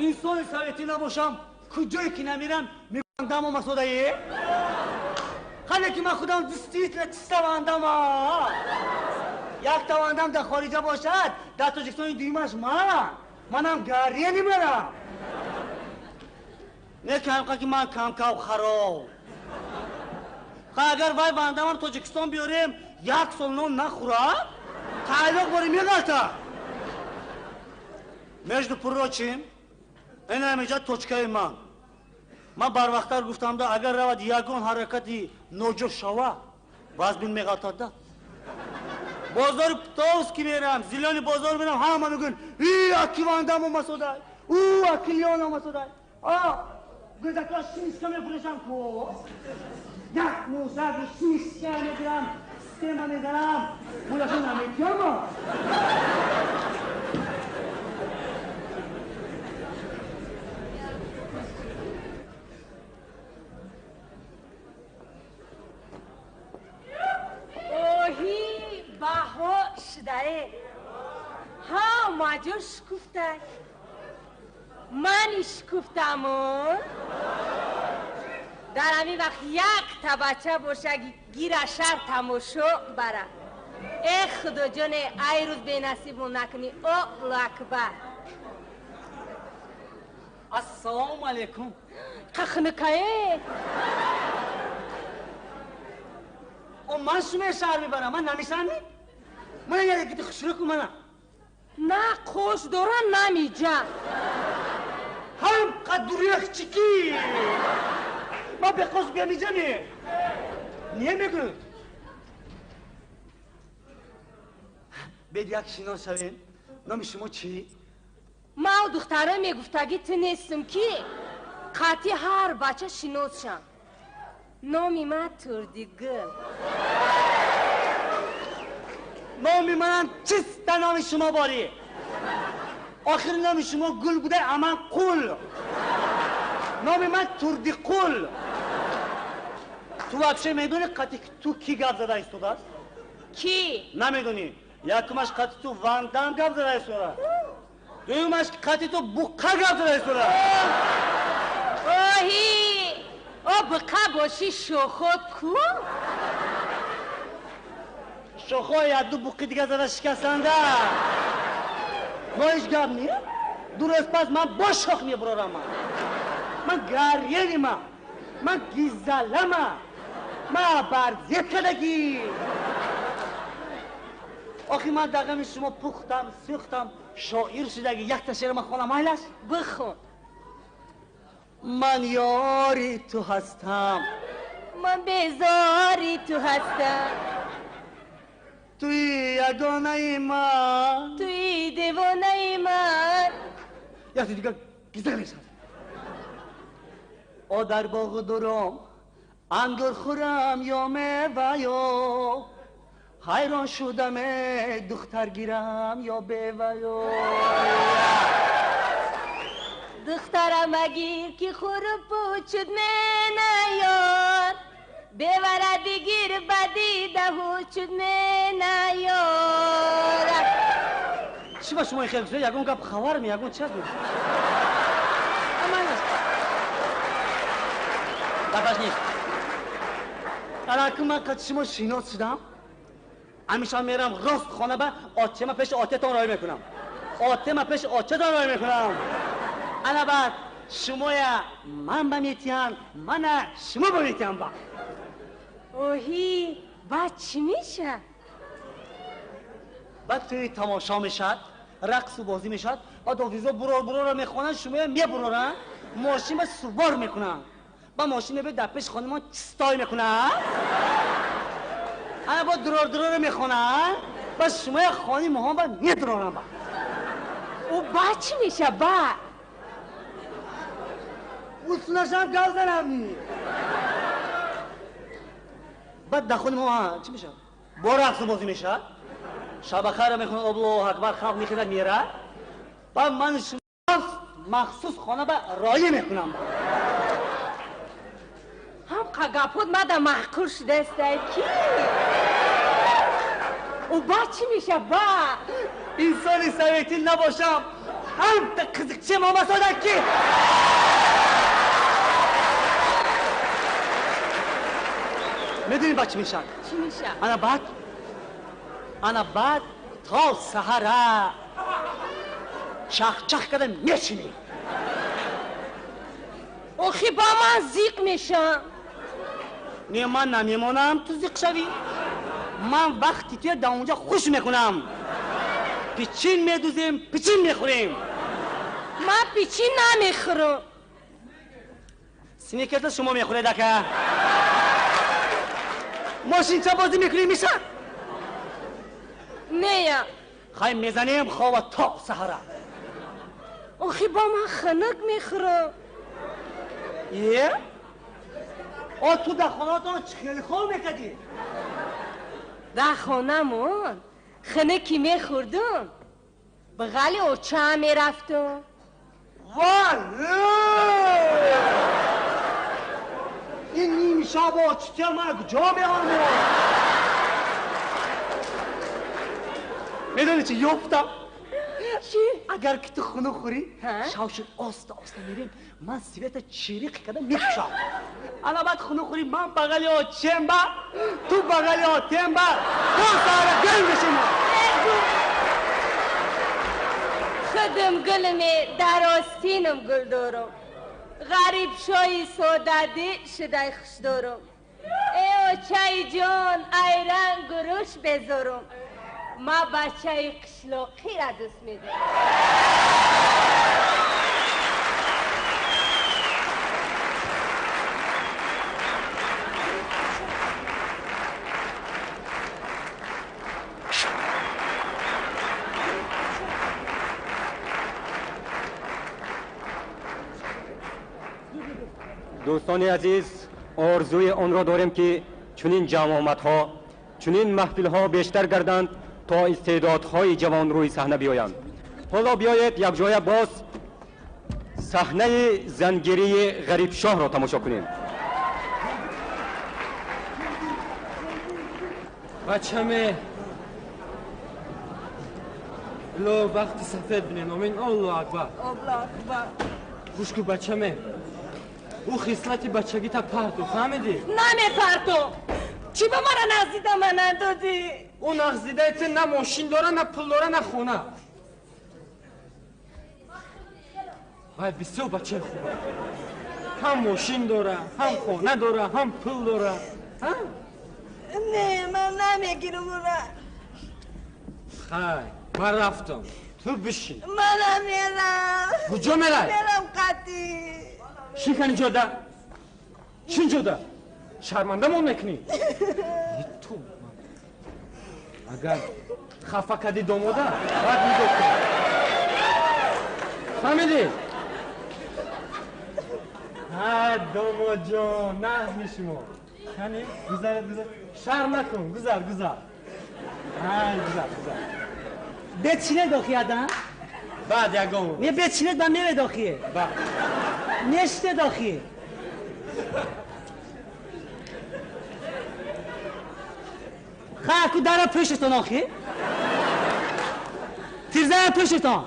انسان سویتی نباشم کجایی که نمیرم میگم دم و مسودایی خاله که من خودم دستیت لچیز تواندم یک تواندم در خارجه باشد در تاجیکستان دیمش منم گریه نمیرم نه که من کم خراب اگر وای باندم تاجیکستان بیاریم یک سال نون نخوره تعلیق بریم یک التا مجد پر را چیم این همیجا توچکه من بر وقتر گفتم ده اگر رود یکون حرکتی نوجو شوه باز بین میغاتد ده بازار پتاوز که میرم زیلانی بازار میرم همه میگن ای اکی واندم و مسوده او اکی لیان و مسوده گذکلا شیسکه میفروشم کو یک موزد شیسکه میگیرم سیما میگرم بولاشو نمیتیم شده ها ماجور شکفته من شکفتم در همین وقت یک تبچه باشه گیر شر تماشو بره ای خدا جان ای روز به نصیبون نکنی الله اکبر السلام علیکم قخنکه من شما شهر میبرم من نمیشنمی من یکی خوشرو کنم نه خوش دارم نمیجا هم قدوریخ چیکی ما به خوش بیمیجمی نیه میگو بید یک شینا شوین نامی شما چی؟ ما دختره میگفتگی تو نیستم که قطعی هر بچه شناس شم نامی من تردیگل نامی من چیست نام شما باری آخر نام شما گل بوده اما قول نام من تردی قول تو وابشه میدونی قطعی تو کی گفت زده ایستوده است؟ کی؟ نمیدونی یکمش قطعی تو واندم گفت زده ایستوده دویمش قطعی تو بقه گفت زده ایستوده اوهی او بقه باشی شوخود کو؟ شوخای دو بقی دیگه زده شکستنده ما ایش گفت نیه درست پس من با شوخ میبرارم من گریه نیمم من گیزلمم من برزیت کدگی آخی من دقیقه شما پختم سوختم شاعر شدگی یک تا شعر من خونم هایلش بخون من یاری تو هستم من بیزاری تو هستم توی یگانه من توی دیوانه من یکی دیگه گیزلش هست در باغ دارم انگور خورم یا میوه یا حیران شدم دختر گیرم یا بیوه یا دخترم اگیر که خور پوچود نیار بیوره بگیر بدی دهو چود نیار چی با شما خیلی بسید یکون گفت خوارم یکون چه بود دفعش نیست که من قد شما شیناس شدم همیشه میرم راست خانه با آچه من پیش آچه تان رای میکنم آچه من پیش آچه تان رای میکنم انا بعد شما یا من بمیتیم من شما بمیتیم با اوهی بعد چی میشه؟ بعد توی تماشا میشد رقص و بازی میشد بعد آویزا برار رو میخوانن شما یا میبرارن ماشین به سوار میکنن با ماشین به دپش خانمان چستای میکنن انا با درار رو میخوانن بس شما یا خانی مهم با میدرارن با او بعد چی میشه بعد؟ اصولشم گاز دارم بعد دخونی ما چی میشه؟ با رقص و بازی میشه شب خیر میخونه الله اکبر خلق میخونه میره بعد من شما مخصوص خانه با رایه میکنم هم قگپود مده محکول شده استه کی؟ او با چی میشه با؟ انسانی سویتی نباشم هم da kızıkçı mama sodaki. میدونی با چی میشن؟ چی میشه؟ انا بعد تا سهره چخ کردن میشینی. اوخی با من زیق میشم. نه من نمیمونم تو زیق شوی. من وقتی توی دا اونجا خوش میکنم. پیچین میدوزیم پیچین میخوریم. من پیچین نمیخورم. سینیکت شما میخوره دکه. ماشین چه بازی میکنی میشه؟ نه خواهیم میزنیم خواه تا سهره. اوخی با من خنک میخورم. یه؟ تو در خانهاتون خیلی خوب میکردی؟ در خانه‌مون خنکی میخوردم. بغل اوچه هم میرفتم. این نیم شب آچته من کجا میارمون؟ میدونی چی یفتم؟ چی؟ اگر که تو خونه خوری شاوشون آسته میریم من سویت چیریق کردم میکشم. انا بعد خونه خوری من بغلی آچیم با تو بغلی آتیم با تو ساره گل بشیم. خودم گلمه در آستینم گل دارم. غریب شایی سوداده شده خوش دارم. ای چای جان ایران گروش بذارم. ما بچه قشلاقی را دوست میدم. دوستان عزیز، آرزوی آن را داریم که چنین جماعت‌ها چنین محفل‌ها بیشتر گردند تا استعدادهای جوان روی صحنه بیایند. حالا بیایید یک جای باز صحنه زنگیری غریب شاه را تماشا کنیم. بچه‌مه لو وقتی سفید بینیم امین الله اکبر. الله اکبر. گوش کن بچه‌مه او خصلت بچگی تا پرتو فهمیدی؟ نمیپرتم. چی به من نزدیده من ندادی؟ او نغزیده ایت نه ماشین داره نه پول داره نه خونه. وای بسیار بچه خوبه. هم ماشین داره هم خونه داره هم پول داره. نه من نمیگیرم اون را. خیلی من رفتم تو بشین. من نمیرم. کجا میری؟ میرم قطی. شیکنی جاده شین جاده شرمنده مون میکنی. تو اگر خفه کردی داماده باید میگفتی. فهمیدی؟ ها داماد جان نه میشما کنی گذار شرم نکن گذار ها گذار بچینه داخی آدم؟ بعد یکم نه بچینه با میره داخیه. بعد نشته داخیه. خواهد که داره پشتون آخی؟ تیرزه پشتون.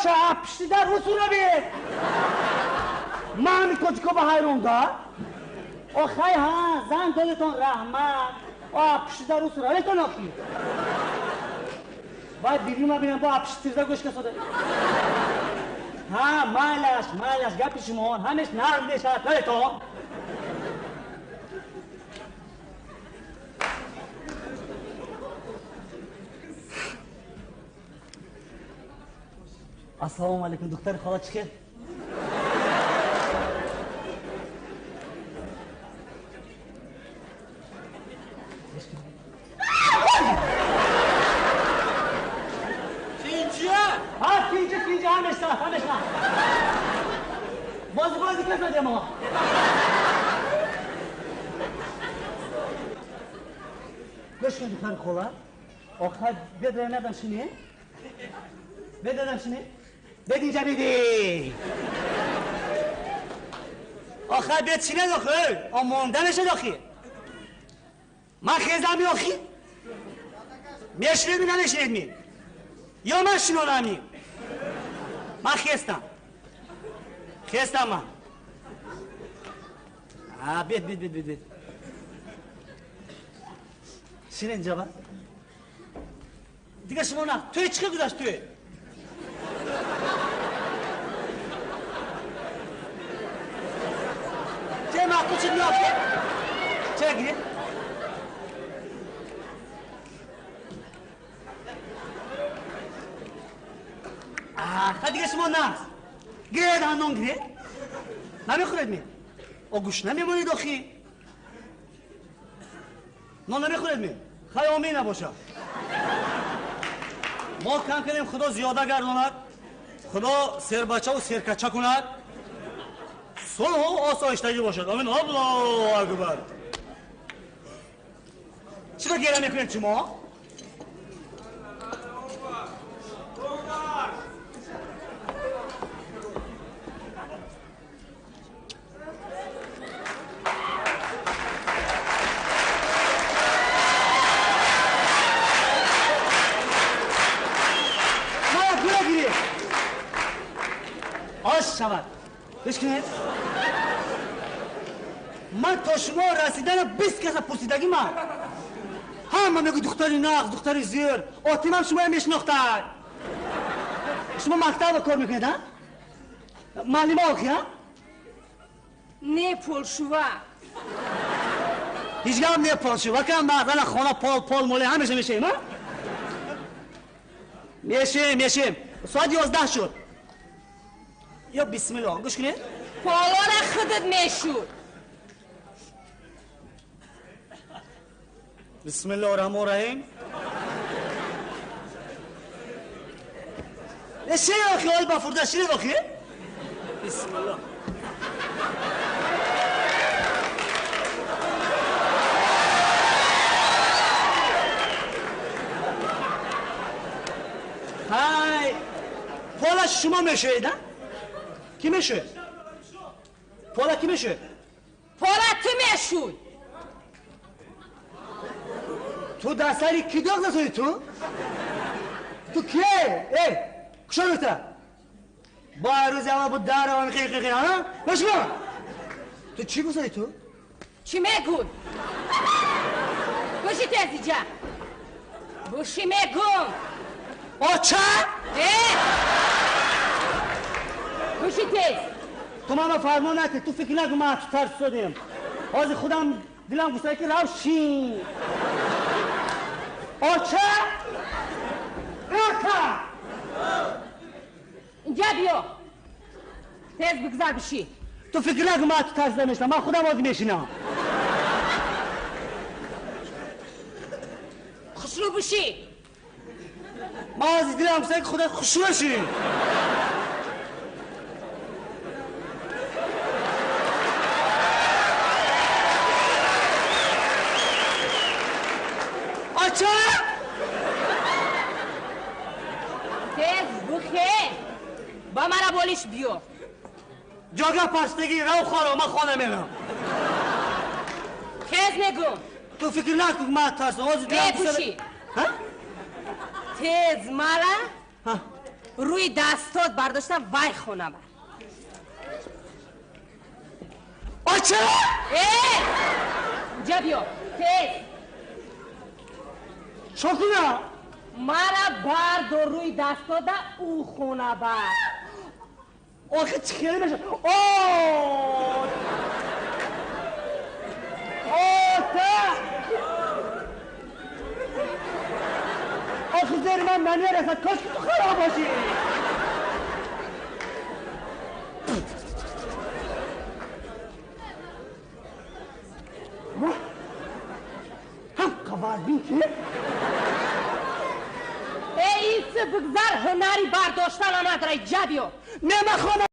چه پشتی در رسول رو بید. ما همی کچکو با حیرونگا. خواهی ها زن دلتون رحمت. پشتی در رسول رو بید آخی. باید بیریم ها بینم با پشتی تیرزه گوش کساده. ها مالش گپی شما همش نرم نشد دلتون. السلام علیکم دختر خاله چی خیر؟ فینجا همش نه بازی کس نده ما بشکن دختر خاله آخر بدره ندم شنیه؟ بدادم شنیه؟ بد اینجا بیدی آخر بید چینه داخل آموندنشه داخل من خیزم آخی میشنید می نمیشنید می یا من شنونمی من خستم من بید شین اینجا با دیگه شما نه توی چی گذاشت توی چه محبوب چی نیافت چه گیره دیگه شما نه گره دهنان گره نمیخورد می او گوش نمیمونی داخی نه نمیخورد می خیامی نباشه ما کم کنیم خدا زیاده گرداند خدا سر بچه و سر کچه کند صلح و آسایشتگی باشد آمین الله اکبر چرا گره میکنید شما شود بشکنید من تا شما رسیدن 20 کس پرسیدگی من همه میگو دختری نقص دختری زیر آتیم هم شما میشناختن شما مکتب کار میکنید ها؟ معلم آخی ها؟ نه پولشوه هیچگاه هم نه پولشوه که مردن خانه پال مولی همیشه میشیم ها؟ میشیم ساعت 11 شد یا بسم الله گوش کنید پالا را خودت میشود بسم الله الرحمن الرحیم چه آخی های بافورده شیره آخی بسم الله های پالا شما میشوید ها کی میشه؟ پالا کی میشه؟ پالا تو میشود تو دستاری کی داغ نسوی تو؟ تو کیه؟ ای کشا بیتا با روزی اما بود داره و میخی ها؟ بشما تو چی گوزایی تو؟ چی میگون؟ گوشی تیزی جا گوشی میگون آچه؟ گوشی تیز تو ما فرمان نکن تو فکر نکن ما تو ترس شدیم آزی خودم دلم گوشتایی که روشین آچه؟ اکا اینجا بیا تیز بگذار بشی تو فکر نکن ما تو ترس نمیشتم من خودم آزی میشینم خوشرو بشی ما آزی دلم گوشتایی که خودت خوشو بشی آچه؟ تیز بخیر با مرا بولیش بیو جاگه پرستگی رو خانه من خانه میرم تیز نگو تو فکر نکن من ترسم آزی دلم بپوشی ها؟ تیز مرا ها؟ روی دستات برداشتم وای خونه بر آچه؟ اینجا بیا تیز شکونه مرا برد و روی دستات او خونه بر آخه چی خیلی میشه آه آخه زیر من نمیرسد کاش که تو خراب باشی هم قواربین که ای سه بگذار هنری برداشتن نداره جا بیا نه من خانه